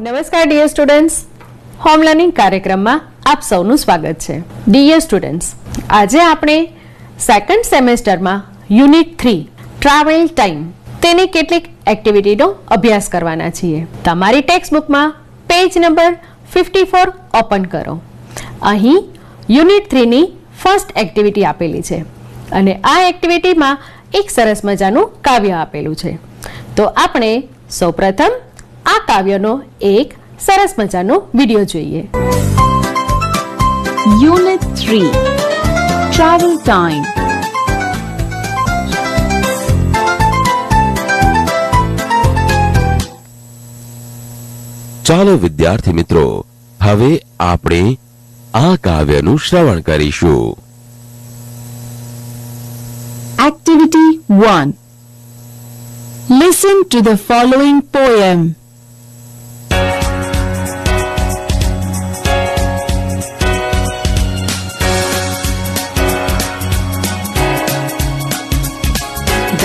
નમસ્કાર dear students, home learning કાર્યક્રમમાં આપ સૌનું સ્વાગત છે. ડિયર સ્ટુડન્ટ્સ, આજે આપણે સેકન્ડ સેમેસ્ટરમાં યુનિટ 3 ટ્રાવેલ ટાઈમ તેની કેટલીક એક્ટિવિટીનો અભ્યાસ કરવાના છીએ. તમારી ટેક્સ્ટ બુકમાં પેજ નંબર 54 ઓપન કરો. અહીં યુનિટ 3 ની ફર્સ્ટ એક્ટિવિટી આપેલી છે અને આ એક્ટિવિટીમાં એક સરસ મજાનું કાવ્ય આપેલું છે. તો આપણે સૌપ્રથમ આ કાવ્યનો એક સરસ મજાનો વિડિયો જોઈએ. Unit 3 Travel Time. ચાલો વિદ્યાર્થી મિત્રો, હવે આપણે આ કાવ્યનું શ્રવણ કરીશું. Activity 1. Listen to the following poem.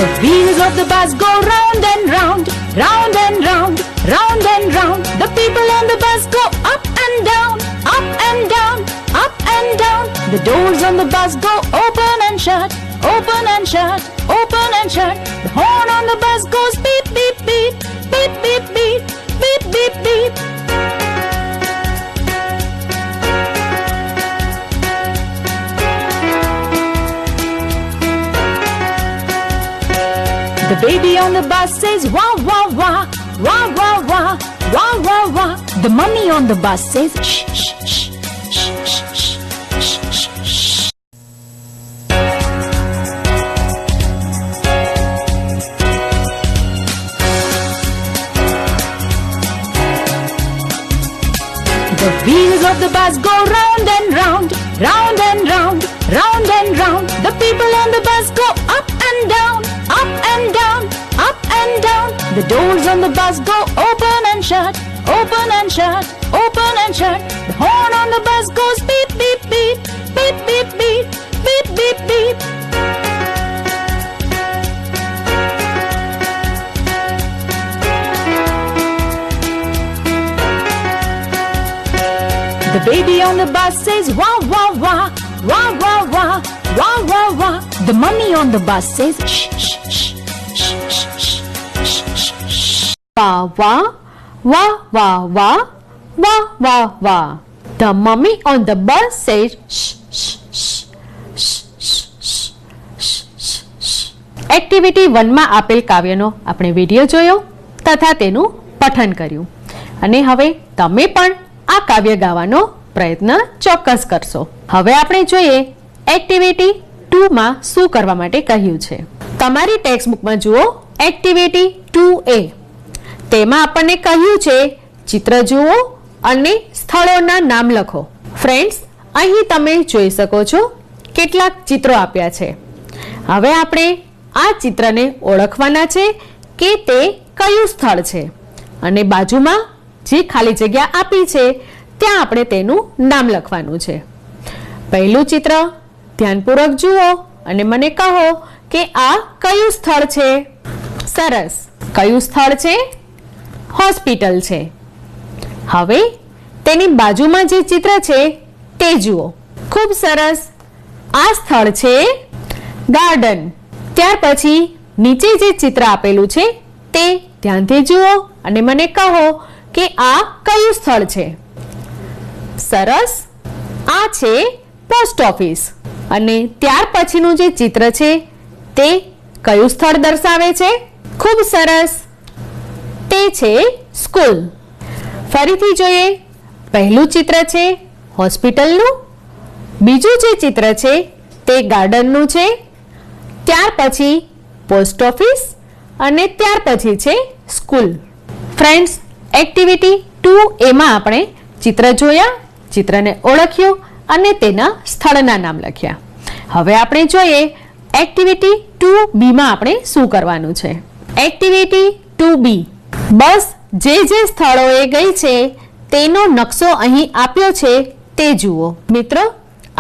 The wheels of the bus go round and round, round and round, round and round. The people on the bus go up and down, up and down, up and down. The doors on the bus go open and shut, open and shut, open and shut. The horn on the bus goes beep, beep, beep, beep, beep, beep, beep, beep, beep. The baby on the bus says wah wah wah, wah wah wah, wah wah wah. The mummy on the bus says shh shh shh shh shh shh shh shh. The wheels of the bus go round and round, round and round, round and round. The people on the bus go up and down, up and down, up and down. The doors on the bus go open and shut, open and shut, open and shut. The horn on the bus goes beep, beep, beep, beep, beep, beep, beep, beep, beep. The baby on the bus says wah wah wah, wah wah wah, wah wah wah. The mummy on the bus says shh shh shh shh shh shh shh shh. Wah wah, wah wah wah, wah wah wah. The mummy on the bus says shh shh shh shh shh shh shh. Activity 1 માં આપેલ કાવ્યનો આપણે video જોયો તથા તેનું પઠન કર્યું અને હવે તમે પણ આ કાવ્ય ગાવાનો પ્રયત્ન ચોક્કસ કરશો. હવે આપણે જોઈએ એક્ટિવિટી 2 માં શું કરવા માટે કહ્યું છે. તમારી ટેક્સ્ટ બુકમાં જુઓ એક્ટિવિટી 2A. તેમાં આપણને કહ્યું છે ચિત્ર જુઓ અને સ્થળોના નામ લખો. ફ્રેન્ડ્સ, અહીં તમે જોઈ શકો છો કેટલાક ચિત્રો આપ્યા છે. હવે આપણે આ ચિત્રને ઓળખવાના છે કે તે કયું સ્થળ છે અને બાજુમાં જે ખાલી જગ્યા આપી છે ત્યાં આપણે તેનું નામ લખવાનું છે. પહેલું ચિત્ર ધ્યાનપૂર્વક જુઓ અને મને કહો કે આ કયું સ્થળ છે. સરસ, કયું સ્થળ છે? હોસ્પિટલ છે. હવે તેની બાજુમાં જે ચિત્ર છે તે જુઓ. ખૂબ સરસ, આ સ્થળ છે ગાર્ડન. ત્યાર પછી નીચે જે ચિત્ર આપેલું છે તે ધ્યાનથી જુઓ અને મને કહો કે આ કયું સ્થળ છે. સરસ, આ છે પોસ્ટ ઓફિસ. અને ત્યાર પછીનું જે ચિત્ર છે તે કયું સ્થળ દર્શાવે છે? ખૂબ સરસ, તે છે સ્કૂલ. ફરીથી જોઈએ. પહેલું ચિત્ર છે હોસ્પિટલનું, બીજું જે ચિત્ર છે તે ગાર્ડનનું છે, ત્યાર પછી પોસ્ટ ઓફિસ અને ત્યાર પછી છે સ્કૂલ. ફ્રેન્ડ્સ, એક્ટિવિટી 2A માં આપણે ચિત્ર જોયા, ચિત્રને ઓળખ્યું અને તેના સ્થળના નામ લખ્યા. હવે આપણે જોઈએ એક્ટિવિટી 2B માં આપણે શું કરવાનું છે. Activity 2B. બસ જે જે સ્થળોએ ગઈ છે તેનો નકશો અહીં આપ્યો છે તે જુઓ. મિત્રો,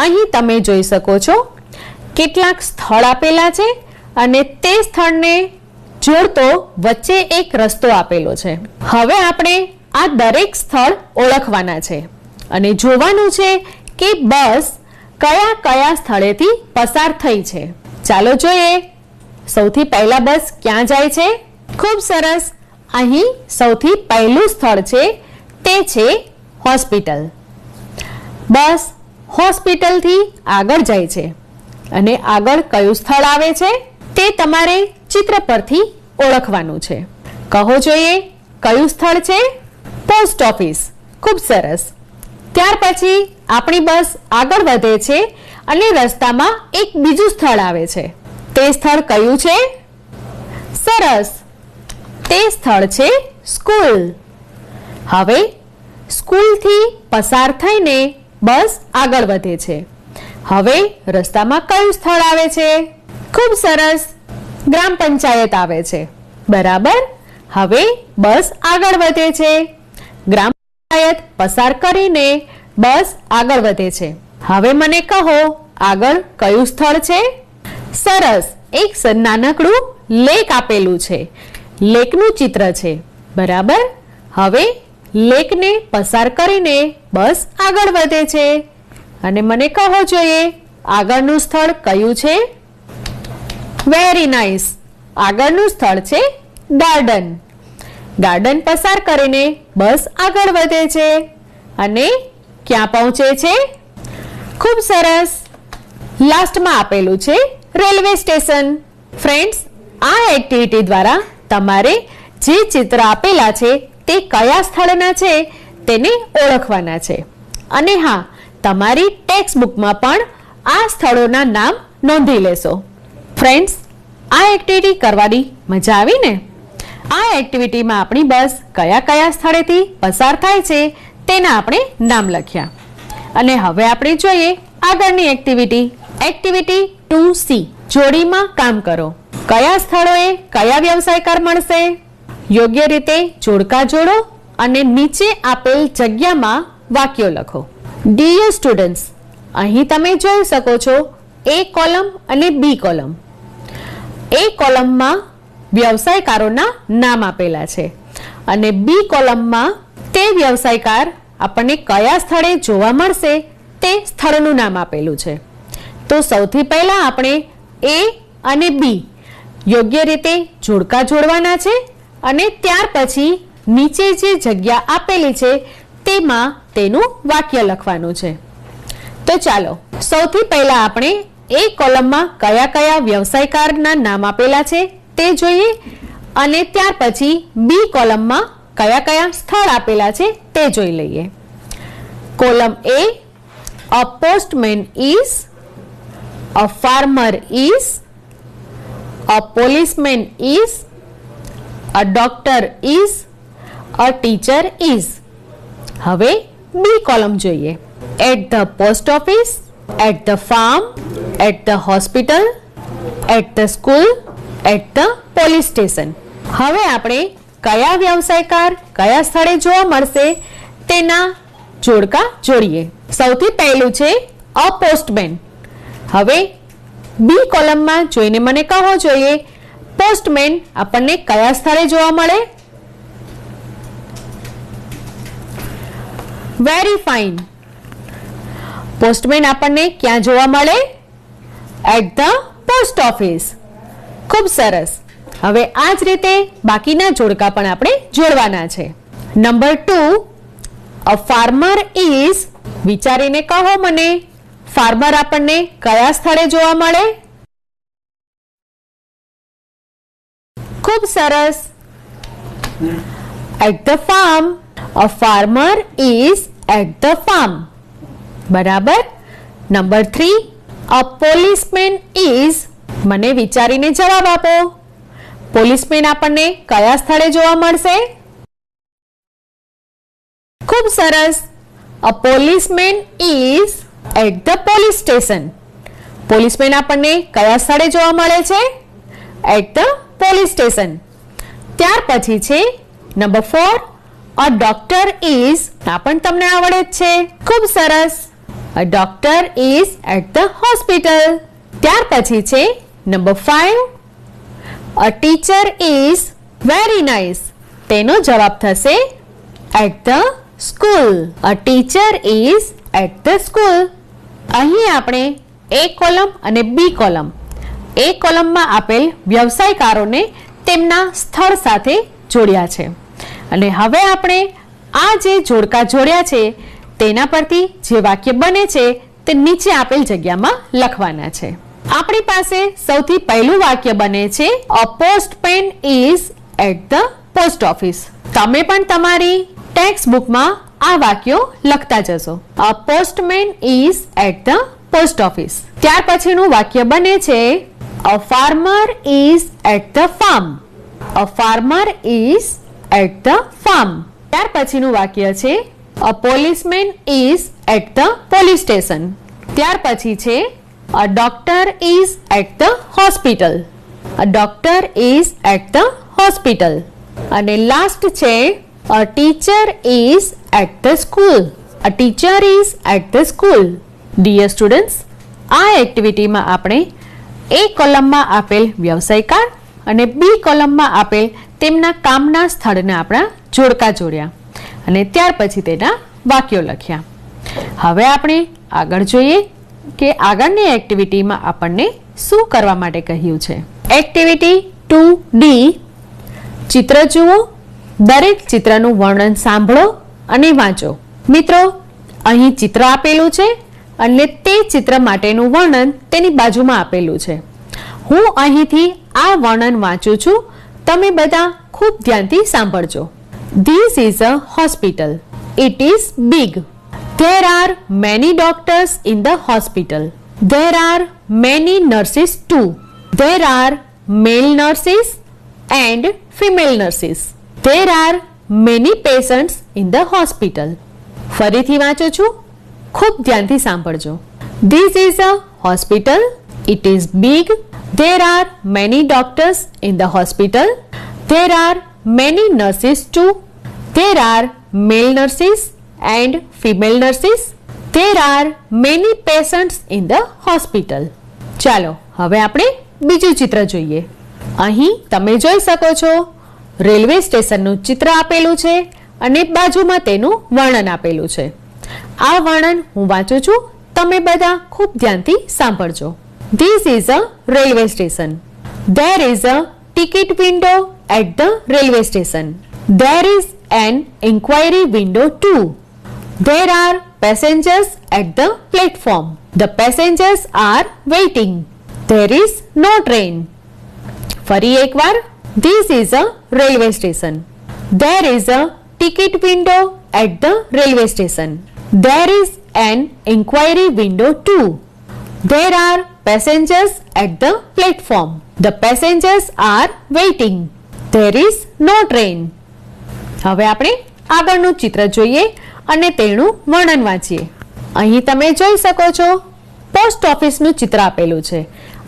અહીં તમે જોઈ શકો છો કેટલાક સ્થળ આપેલા છે અને તે સ્થળને જોડતો વચ્ચે એક રસ્તો આપેલો છે. હવે આપણે આ દરેક સ્થળ ઓળખવાના છે અને જોવાનું છે કે બસ કયા કયા સ્થળેથી પસાર થઈ છે. ચાલો જોઈએ. સૌથી પહેલા બસ ક્યાં જાય છે? ખૂબ સરસ. અહીં સૌથી પહેલું સ્થળ છે તે છે હોસ્પિટલ. બસ હોસ્પિટલથી આગળ જાય છે અને આગળ કયું સ્થળ આવે છે તે તમારે ચિત્ર પરથી ઓળખવાનું છે. કહો જોઈએ કયું સ્થળ છે? Post office. ખૂબ સરસ. ત્યાર પછી આપણી બસ આગળ વધે છે અને રસ્તામાં એક બીજું સ્થળ આવે છે. તે સ્થળ કયું છે? સરસ. તે સ્થળ છે સ્કૂલ. હવે સ્કૂલથી પસાર થઈને બસ આગળ વધે છે. હવે રસ્તામાં કયું સ્થળ આવે છે? ખૂબ સરસ. ગ્રામ પંચાયત આવે છે. બરાબર. હવે બસ આગળ વધે છે. ગ્રામ પંચાયત પસાર કરીને બસ આગળ વધે છે. હવે મને કહો આગળ કયું સ્થળ છે? સરસ. એક નાનકડું લેક આપેલું છે. લેકનું ચિત્ર છે. બરાબર. હવે લેકને પસાર કરીને બસ આગળ વધે છે અને મને કહો જોઈએ આગળનું સ્થળ કયું છે? Very nice. આગળનું સ્થળ છે ગાર્ડન. ગાર્ડન પસાર કરીને બસ આગળ વધે છે અને ક્યાં પહોંચે છે? ખૂબ સરસ. લાસ્ટમાં આપેલું છે રેલવે સ્ટેશન. ફ્રેન્ડ્સ, આ એક્ટિવિટી દ્વારા તમારે જે ચિત્ર આપેલા છે તે કયા સ્થળના છે તેને ઓળખવાના છે. અને હા, તમારી ટેક્સ્ટ બુકમાં પણ આ સ્થળોના નામ નોંધી લેશો. ફ્રેન્ડ્સ, આ એક્ટિવિટી કરવાની મજા આવી ને? આ એક્ટિવિટીમાં આપણી બસ કયા કયા સ્થળેથી પસાર થાય છે તેના આપણે નામ લખ્યા. અને હવે આપણે જોઈએ આગળની એક્ટિવિટી. Activity 2C. જોડીમાં કામ કરો. કયા સ્થળોએ કયા વ્યવસાયકાર મળશે? યોગ્ય રીતે જોડકા જોડો અને નીચે આપેલ જગ્યામાં વાક્યો લખો. ડિયર સ્ટુડન્ટ્સ, અહીં તમે જોઈ શકો છો A કોલમ અને B કોલમ. A કોલમમાં વ્યવસાયકારોના નામ આપેલા છે અને B કોલમમાં તે વ્યવસાયકાર આપણને કયા સ્થળે જોવા મળશે તે સ્થળનું નામ આપેલું છે. તો સૌથી પહેલા આપણે A અને B યોગ્ય રીતે જોડકા જોડવાના છે અને ત્યાર પછી નીચે જે જગ્યા આપેલી છે તેમાં તેનું વાક્ય લખવાનું છે. તો ચાલો સૌથી પહેલા આપણે A કોલમમાં કયા કયા વ્યવસાયકારના નામ આપેલા છે તે જોઈએ અને ત્યાર પછી B કોલમમાં કયા કયા સ્થળ આપેલા છે તે જોઈ લઈએ. Column A postman is, a farmer is, a policeman is, a doctor is, a teacher is. હવે B કોલમ જોઈએ. At the post office, at the farm, at the hospital, at the school, at the police station. હવે આપણે કયા વ્યવસાયકાર કયા સ્થળે જોવા મળશે તેના જોડકા જોડીએ. સૌથી પહેલું છે અ પોસ્ટમેન. હવે બી કોલમમાં જોઈને મને કહો જોઈએ પોસ્ટમેન આપણને કયા સ્થળે જોવા મળે? Very fine. પોસ્ટમેન આપણને ક્યાં જોવા મળે? At the post office. ખૂબ સરસ. હવે આ જ રીતે બાકીના જોડકા પણ આપણે જોડવાના છે. Number 2, a farmer is. વિચારીને કહો મને ફાર્મર આપણને કયા સ્થળે જોવા મળે? ખૂબ સરસ. At the farm. A farmer is at the farm. બરાબર. Number 3, a policeman is. મને વિચારીને જવાબ આપો. પોલીસમેન આપણને કયા સ્થળે જોવા મળશે? ખૂબ સરસ. A policeman is at the police station. Policeman આપણને કયા સ્થળે જોવા મળે છે? At the police station. ત્યાર પછી છે નંબર 4, અ ડોક્ટર ઇઝ. આ પણ તમને આવડે જ છે. ખૂબ સરસ. A doctor is at the hospital. ત્યાર પછી છે number 5, a teacher is. Very nice. તેનો જવાબ થશે at the school. A teacher is at the school. અહીં આપણે A કોલમ અને B કોલમ. A કોલમમાં આપેલ વ્યવસાયકારોને તેમના સ્થળ સાથે જોડ્યા છે અને હવે આપણે આ જે જોડકા જોડ્યા છે તેના પરથી જે વાક્ય બને છે તે નીચે આપેલ જગ્યામાં લખવાના છે. આપણી પાસે સૌથી પહેલું વાક્ય બને છે A postman is at the post office. તમે પણ તમારી ટેક્સ્ટ બુકમાં આ વાક્યો લખતા જશો. A postman is at the post office. ત્યાર પછીનું વાક્ય બને છે A farmer is at the farm. A farmer is at the farm. ત્યાર પછીનું વાક્ય છે A policeman is at the police station. ત્યાર પછી છે A doctor is at the hospital. A doctor is at the hospital. અને last છે A teacher is at the school. A teacher is at the school. Dear students, આ એક્ટિવિટીમાં આપણે A કોલમમાં આપેલ વ્યવસાયકાર અને B કોલમમાં આપેલ તેમના કામના સ્થળને આપણા જોડકા જોડ્યા અને ત્યાર પછી તેના વાક્યો લખ્યા. હવે આપણે આગળ જોઈએ કે આગળની એક્ટિવિટીમાં આપણને શું કરવા માટે કહ્યું છે. Activity 2D. ચિત્ર જુઓ, દરેક ચિત્રનું વર્ણન સાંભળો અને વાંચો. મિત્રો, અહીં ચિત્ર આપેલું છે અને તે ચિત્ર માટેનું વર્ણન તેની બાજુમાં આપેલું છે. હું અહીંથી આ વર્ણન વાંચું છું, તમે બધા ખૂબ ધ્યાનથી સાંભળજો. This is a hospital. It is big. There are many doctors in the hospital. There are many nurses too. There are male nurses and female nurses. There are many patients in the hospital. ફરીથી વાંચું છું, ખૂબ ધ્યાનથી સાંભળજો. This is a hospital. It is big. There are many doctors in the hospital. There are many nurses too. There are male nurses and female nurses. There are many patients in the hospital. ચાલો હવે આપણે બીજું ચિત્ર જોઈએ. અહીં તમે જોઈ શકો છો રેલવે સ્ટેશનનું ચિત્ર આપેલું છે અને બાજુમાં તેનું વર્ણન આપેલું છે. આ વર્ણન હું વાંચું છું, તમે બધા ખૂબ ધ્યાનથી સાંભળજો. This is a railway station. There is a ticket window at the railway station. There is an inquiry window too. There are passengers at the platform. The passengers are waiting. There is no train. ફરી એકવાર. This is a railway station. There is a ticket window at the railway station. There is an inquiry window too. There are passengers at the platform. The passengers are waiting. There is no train. હવે આપણે આગળનું ચિત્ર જોઈએ અને તેનું વર્ણન વાંચીએ. અહીં તમે જોઈ શકો છો પોસ્ટ ઓફિસનું ચિત્ર આપેલું છે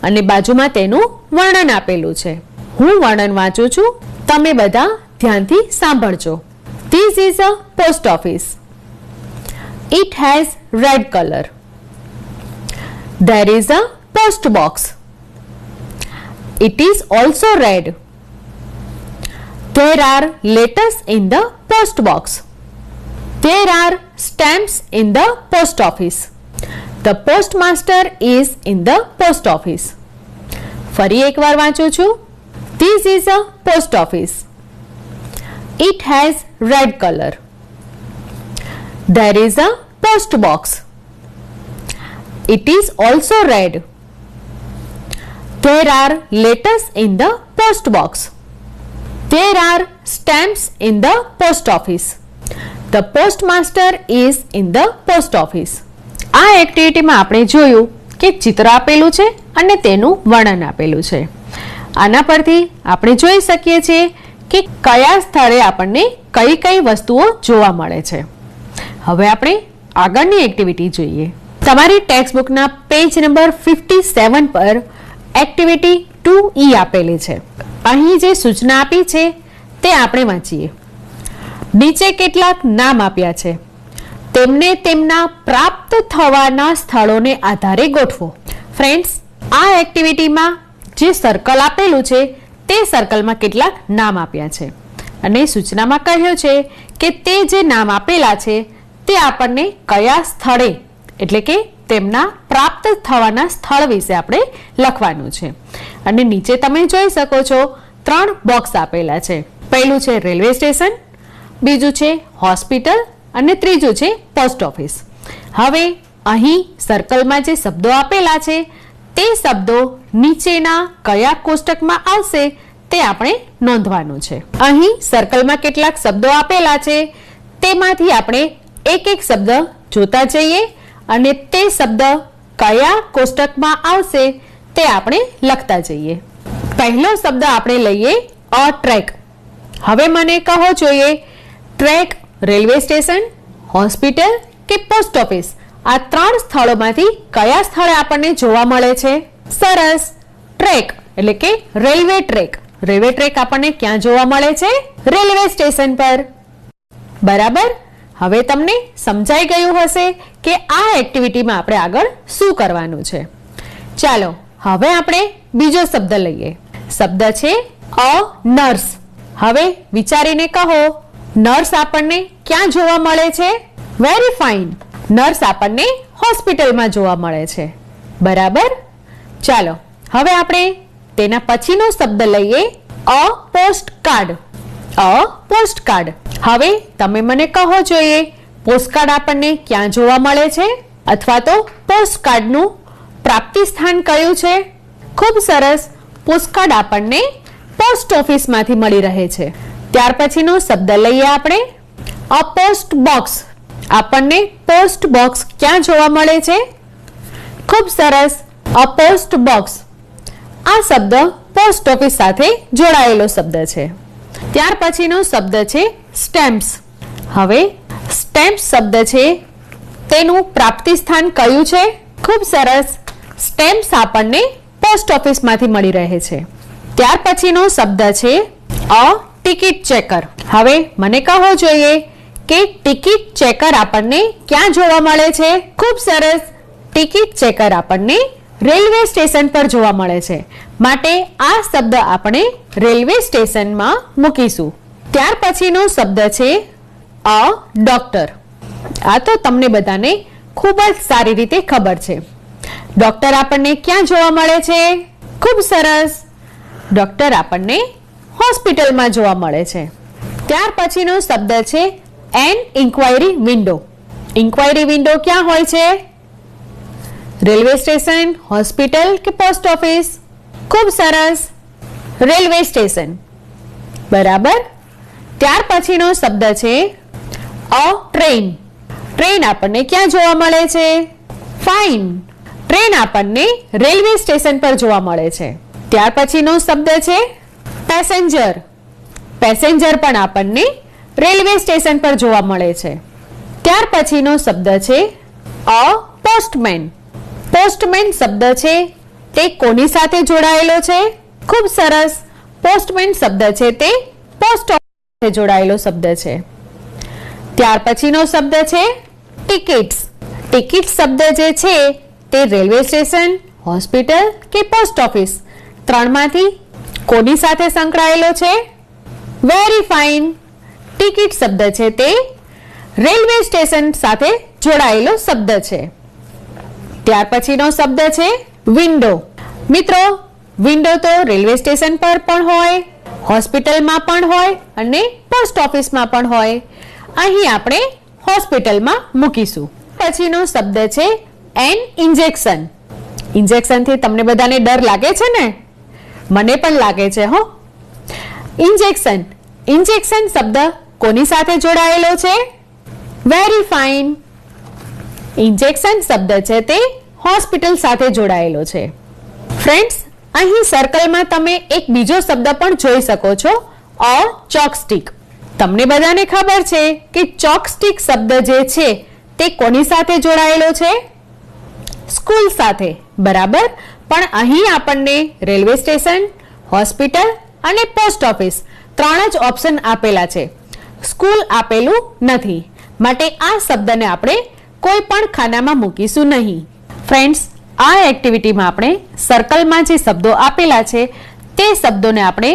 અને બાજુમાં તેનું વર્ણન આપેલું છે. હું વર્ણન વાંચું છું, તમે બધા ધ્યાનથી સાંભળજો. This is a post office. It has red color. There is a post box. It is also red. There are letters in the post box. There are stamps in the post office. The postmaster is in the post office. ફરી એકવાર વાંચું છું. This is a post office. It has red color. There is a post box. It is also red. There are letters in the post box. There are stamps in the post office. The postmaster is in the post office. આ એક્ટિવિટીમાં આપણે જોયું કે ચિત્ર આપેલું છે અને તેનું વર્ણન આપેલું છે. આના પરથી આપણે જોઈ શકીએ છીએ કે કયા સ્થળે આપણને કઈ કઈ વસ્તુઓ જોવા મળે છે. હવે આપણે આગળની એક્ટિવિટી જોઈએ. તમારી ટેક્સ્ટ બુકના પેજ નંબર 57 પર એક્ટિવિટી 2E આપેલી છે. અહીં જે સૂચના આપી છે તે આપણે વાંચીએ. નીચે કેટલાક નામ આપ્યા છે, તેમને તેમના પ્રાપ્ત થવાના સ્થળોને આધારે ગોઠવો. ફ્રેન્ડ્સ, આ એક્ટિવિટીમાં જે સર્કલ આપેલું છે તે સર્કલમાં કેટલાક નામ આપ્યા છે અને સૂચનામાં કહ્યું છે કે તે જે નામ આપેલા છે તે આપણને કયા સ્થળે એટલે કે તેમના પ્રાપ્ત થવાના સ્થળ વિશે આપણે લખવાનું છે. અને નીચે તમે જોઈ શકો છો 3 બોક્સ આપેલા છે. પહેલું છે રેલવે સ્ટેશન, બીજું છે હોસ્પિટલ અને ત્રીજું છે પોસ્ટ ઓફિસ. હવે અહીં સર્કલમાં જે શબ્દો આપેલા છે તે શબ્દો નીચેના કયા કોષ્ટકમાં આવશે તે આપણે નોંધવાનું છે. અહીં સર્કલમાં કેટલાક શબ્દો આપેલા છે તેમાંથી આપણે એક એક શબ્દ જોતા જઈએ અને તે શબ્દ કયા કોષ્ટકમાં આવશે તે આપણે લખતા જઈએ. પહેલો શબ્દ આપણે લઈએ અ ટ્રેક. હવે મને કહો જોઈએ ટ્રેક રેલવે સ્ટેશન, હોસ્પિટલ કે પોસ્ટ ઓફિસ આ 3 સ્થળોમાંથી કયા સ્થળે આપણને જોવા મળે છે? સરસ. ટ્રેક એટલે કે રેલવે ટ્રેક. રેલવે ટ્રેક આપણને ક્યાં જોવા મળે છે? રેલવે સ્ટેશન પર. બરાબર. હવે તમને સમજાઈ ગયું હશે કે આ એક્ટિવિટીમાં આપણે આગળ શું કરવાનું છે. ચાલો હવે આપણે બીજો શબ્દ લઈએ. શબ્દ છે અ નર્સ. હવે વિચારીને કહો નર્સ આપણને ક્યાં જોવા મળે છે? Very fine. નર્સ આપણને હોસ્પિટલમાં જોવા મળે છે. બરાબર. ચાલો હવે આપણે તેના પછીનો શબ્દ લઈએ અ પોસ્ટકાર્ડ. અ પોસ્ટકાર્ડ. હવે તમે મને કહો જોઈએ પોસ્ટકાર્ડ આપણને ક્યાં જોવા મળે છે અથવા તો પોસ્ટકાર્ડનું પ્રાપ્તિ સ્થાન કયું છે? ખૂબ સરસ. પોસ્ટકાર્ડ આપણને પોસ્ટ ઓફિસમાંથી મળી રહે છે. ત્યાર પછીનો શબ્દ લઈએ આપણે અ પોસ્ટ બોક્સ. આપણને પોસ્ટ બોક્સ ક્યાં જોવા મળે છે? ખૂબ સરસ. અ પોસ્ટ બોક્સ. આ શબ્દ પોસ્ટ ઓફિસ સાથે જોડાયેલો શબ્દ છે. ત્યાર પછીનો શબ્દ છે સ્ટેમ્પ્સ. હવે સ્ટેમ્પ્સ શબ્દ છે તેનું પ્રાપ્તિ સ્થાન કયું છે? ખૂબ સરસ. સ્ટેમ્પ્સ આપણને પોસ્ટ ઓફિસમાંથી મળી રહે છે. ત્યાર પછીનો શબ્દ છે અ ટિકિટ ચેકર. હવે મને કહો જોઈએ કે ટિકિટ ચેકર આપણને ક્યાં જોવા મળે છે? ખૂબ સરસ. ટિકિટ ચેકર આપણને રેલવે સ્ટેશન પર જોવા મળે છે. માટે આ શબ્દ આપણે રેલવે સ્ટેશનમાં મૂકીશું. ત્યાર પછીનો શબ્દ છે અ ડોક્ટર. આ તો તમને બધાને ખૂબ જ સારી રીતે ખબર છે. ડોક્ટર આપણને ક્યાં જોવા મળે છે? ખૂબ સરસ. ડોક્ટર આપણને હોસ્પિટલમાં જોવા મળે છે. ત્યાર પછીનો શબ્દ છે an inquiry window. Inquiry window ક્યાં હોય છે? રેલવે સ્ટેશન, હોસ્પિટલ કે પોસ્ટ ઓફિસ? ખૂબ સરસ. Railway station. બરાબર. ત્યાર પછીનો શબ્દ છે અ ટ્રેન. ટ્રેન આપણને ક્યાં જોવા મળે છે? ફાઇન. ટ્રેન આપણને રેલવે સ્ટેશન પર જોવા મળે છે. ત્યાર પછીનો શબ્દ છે પેસેન્જર. પેસેન્જર પણ આપણને રેલવે સ્ટેશન પર જોવા મળે છે. ત્યાર પછીનો શબ્દ છે અ પોસ્ટમેન. પોસ્ટમેન શબ્દ છે તે કોની સાથે જોડાયેલો છે? ખૂબ સરસ. પોસ્ટમેન શબ્દ છે તે પોસ્ટ ઓફિસ સાથે જોડાયેલો શબ્દ છે. ત્યાર પછીનો શબ્દ છે ટિકિટ્સ. ટિકિટ શબ્દ જે છે તે રેલવે સ્ટેશન, હોસ્પિટલ કે પોસ્ટ ઓફિસ 3માંથી કોની સાથે સંકળાયેલો છે? Very fine. ટિકિટ શબ્દ છે તે રેલવે સ્ટેશન સાથે જોડાયેલો શબ્દ છે. ત્યાર પછીનો શબ્દ છે વિન્ડો. મિત્રો વિન્ડો તો રેલવે સ્ટેશન પર પણ હોય, હોસ્પિટલમાં પણ હોય અને પોસ્ટ ઓફિસમાં પણ હોય. અહીં આપણે હોસ્પિટલમાં મૂકીશું. પછીનો શબ્દ છે એન ઇન્જેક્શન. ઇન્જેક્શનથી તમને બધાને ડર લાગે છે ને? મને પણ લાગે છે હો. ઇન્જેક્શન. ઇન્જેક્શન શબ્દ કોની સાથે જોડાયેલો છે? Very fine. ઇન્જેક્શન શબ્દ છે તે હોસ્પિટલ સાથે જોડાયેલો છે. ફ્રેન્ડ્સ, અહીં સર્કલમાં તમે એક બીજો શબ્દ પણ જોઈ શકો છો અ ચોકસ્ટિક. તમને બધાને ખબર છે કે ચોકસ્ટિક શબ્દ જે છે તે કોની સાથે જોડાયેલો છે? સ્કૂલ સાથે. બરાબર. પણ અહીં આપણને રેલવે સ્ટેશન, હોસ્પિટલ અને પોસ્ટ ઓફિસ 3 જ ઓપ્શન આપેલા છે. સ્કૂલ આપેલું નથી. માટે આ શબ્દને આપણે કોઈ પણ ખાનામાં મૂકીશું નહીં. ફ્રેન્ડ્સ, આ એક્ટિવિટીમાં આપણે સર્કલમાં જે શબ્દો આપેલા છે તે શબ્દોને આપણે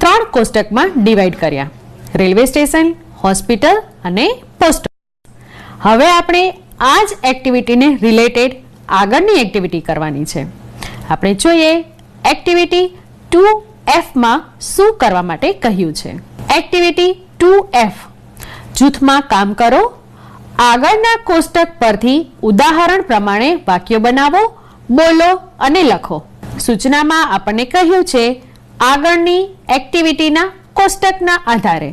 3 કોષ્ટકમાં ડિવાઈડ કર્યા. રેલવે સ્ટેશન, હોસ્પિટલ અને પોસ્ટ ઓફિસ. હવે આપણે આ જ એક્ટિવિટીને રિલેટેડ આગળની એક્ટિવિટી કરવાની છે. આપણે જોઈએ એક્ટિવિટી 2F માં શું કરવા માટે કહ્યું છે. એક્ટિવિટી 2F, જૂથમાં કામ કરો. આગળના કોષ્ટક પરથી ઉદાહરણ પ્રમાણે વાક્યો બનાવો, બોલો અને લખો. સૂચનામાં આપણને કહ્યું છે આગળની એક્ટિવિટીના કોષ્ટકના આધારે,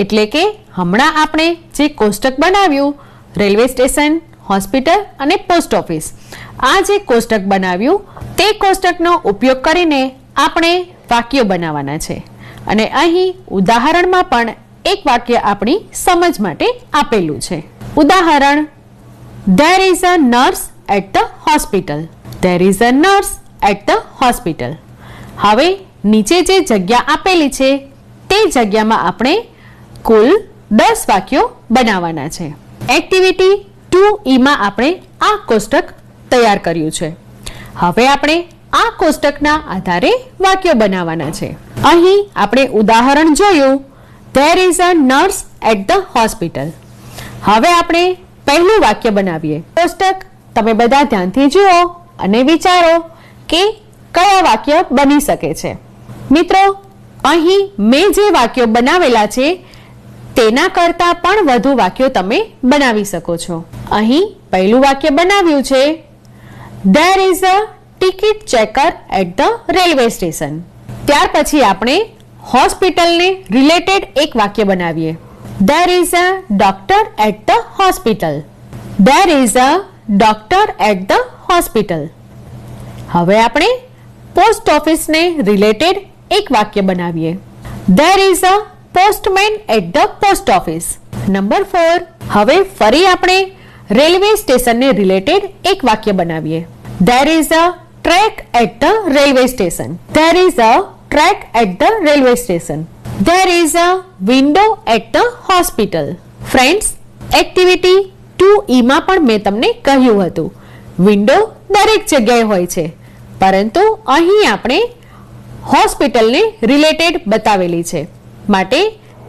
એટલે કે હમણાં આપણે જે કોષ્ટક બનાવ્યું રેલવે સ્ટેશન, હોસ્પિટલ અને પોસ્ટ ઓફિસ, આ જે કોષ્ટક બનાવ્યું તે કોષ્ટકનો ઉપયોગ કરીને આપણે વાક્યો બનાવવાના છે. અને અહીં ઉદાહરણમાં પણ એક વાક્ય આપણી સમજ માટે આપેલું છે. ઉદાહરણ, There is a nurse at the hospital. There is a nurse at the hospital. હવે નીચે જે જગ્યા આપેલી છે તે જગ્યામાં આપણે કુલ 10 વાક્યો બનાવવાના છે. એક્ટિવિટી 2E માં આપણે આ કોષ્ટક તૈયાર કર્યું છે. હવે આપણે આ કોષ્ટકના આધારે વાક્યો બનાવવાના છે. અહીં આપણે ઉદાહરણ જોયું There is a nurse at the hospital. હવે આપણે પહેલું વાક્ય બનાવીએ. કોષ્ટક તમે બધા ધ્યાનથી જુઓ અને વિચારો કે કયા વાક્ય બની શકે છે. મિત્રો, અહીં મેં જે વાક્યો બનાવેલા છે તેના કરતા પણ વધુ વાક્યો તમે બનાવી શકો છો. અહીં પહેલું વાક્ય બનાવ્યું છે There is a ticket checker at the railway station. ત્યાર પછી આપણે હોસ્પિટલને રિલેટેડ એક વાક્ય બનાવીએ. There is a doctor at the hospital. There is a doctor at the hospital. હવે આપણે પોસ્ટ ઓફિસને રિલેટેડ એક વાક્ય બનાવીએ. There is a postman at the post office. Number 4. હવે ફરી આપણે રેલવે સ્ટેશનને રિલેટેડ એક વાક્ય બનાવીએ. There is a track at the railway station. There is a track at the railway station. There is a window at the hospital. Friends, activity 2E માં પણ મેં તમને કહ્યું હતું વિન્ડો દરેક જગ્યાએ હોય છે, પરંતુ અહીં આપણે હોસ્પિટલને રિલેટેડ બતાવેલી છે, માટે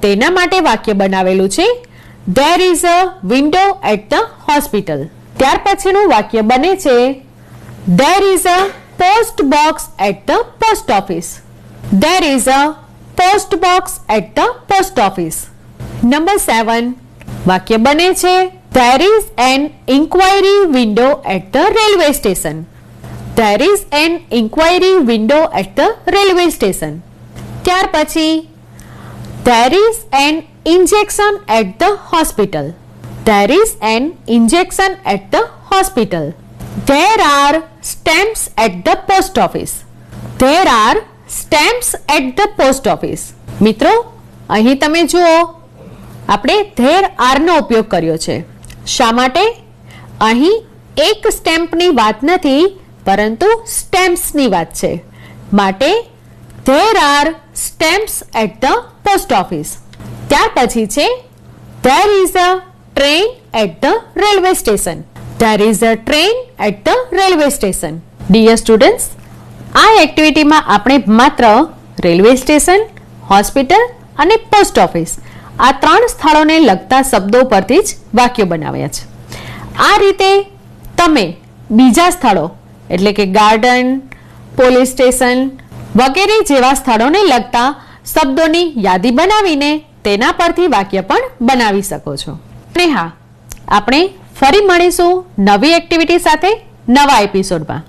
તેના માટે વાક્ય બનાવેલું છે There is a window at the hospital. ત્યાર પછીનું વાક્ય બને છે There is a post box at the post office. There is a post box at the post office. Number 7. વાક્ય બને છે There is an inquiry window at the railway station. There is an inquiry window at the railway station. ત્યાર પછી There is an injection at the hospital. There is an injection at the hospital. There are stamps at the post office. There are stamps at the post office. મિત્રો, અહીં તમે જુઓ આપણે there are નો ઉપયોગ કર્યો છે. શા માટે? અહીં એક સ્ટેમ્પની વાત નથી, પરંતુ સ્ટેમ્પ્સની વાત છે, માટે there are stamps at the post office. ત્યાર પછી છે There is a train at the railway station. There is a train at the railway station. Dear students, આ એક્ટિવિટીમાં આપણે માત્ર રેલવે સ્ટેશન, હોસ્પિટલ અને પોસ્ટ ઓફિસ આ 3 સ્થળોને લગતા શબ્દો પરથી જ વાક્યો બનાવ્યા છે. આ રીતે તમે બીજા સ્થળો એટલે કે ગાર્ડન, પોલીસ સ્ટેશન વગેરે જેવા સ્થળોને લગતા શબ્દોની યાદી બનાવીને તેના પરથી વાક્ય પણ બનાવી શકો છો. અને હા, આપણે ફરી મળીશું નવી એક્ટિવિટી સાથે નવા એપિસોડમાં.